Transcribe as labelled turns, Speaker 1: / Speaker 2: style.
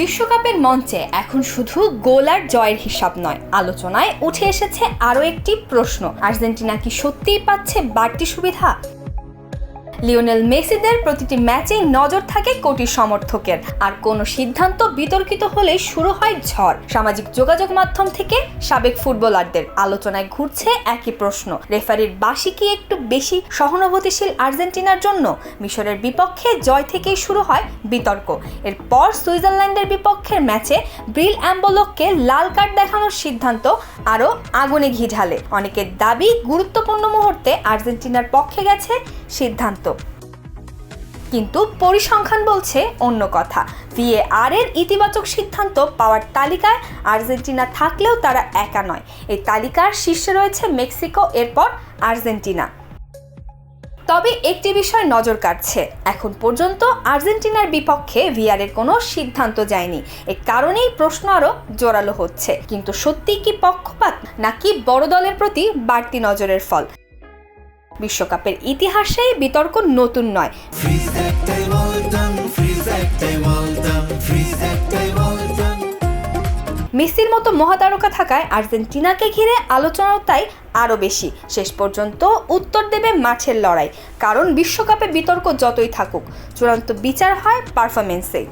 Speaker 1: বিশ্বকাপের মঞ্চে এখন শুধু গোল আর জয়ের হিসাব নয়, আলোচনায় উঠে এসেছে আরও একটি প্রশ্ন। আর্জেন্টিনা কি সত্যিই পাচ্ছে বাড়তি সুবিধা? লিওনেল মেসিদের প্রতিটি ম্যাচেই নজর থাকে কোটি সমর্থকের, আর কোনো সিদ্ধান্ত বিতর্কিত হলেই শুরু হয় ঝড়। সামাজিক যোগাযোগ মাধ্যম থেকে সাবেক ফুটবলারদের আলোচনায় ঘুরছে একই প্রশ্ন, রেফারির বাঁশি কি একটু বেশি সহানুভূতিশীল আর্জেন্টিনার জন্য? মিশরের বিপক্ষে জয় থেকেই শুরু হয় বিতর্ক। এরপর সুইজারল্যান্ডের বিপক্ষের ম্যাচে ব্রিল অ্যাম্বলককে লাল কার্ড দেখানোর সিদ্ধান্ত আরও আগুনে ঘি ঢালে। অনেকের দাবি, গুরুত্বপূর্ণ মুহূর্তে আর্জেন্টিনার পক্ষে গেছে সিদ্ধান্ত, কিন্তু পরিসংখ্যান বলছে অন্য কথা। VAR এর ইতিবাচক সিদ্ধান্ত পাওয়ার তালিকায় আর্জেন্টিনা থাকলেও তারা একা নয়। এই তালিকার শীর্ষে রয়েছে মেক্সিকো, এরপর আর্জেন্টিনা। তবে একটি বিষয় নজর কাটছে, এখন পর্যন্ত আর্জেন্টিনার বিপক্ষে VAR এর কোনো সিদ্ধান্ত যায়নি। এ কারণেই প্রশ্ন আরও জোরালো হচ্ছে। কিন্তু সত্যিই কি পক্ষপাত, নাকি বড় দলের প্রতি বাড়তি নজরের ফল? বিশ্বকাপের ইতিহাসে বিতর্ক নতুন নয়। মেসির মতো মহাতারকা থাকায় আর্জেন্টিনাকে ঘিরে আলোচনাও তাই আরও বেশি। শেষ পর্যন্ত উত্তর দেবে মাঠের লড়াই, কারণ বিশ্বকাপে বিতর্ক যতই থাকুক, চূড়ান্ত বিচার হয় পারফরমেন্সেই।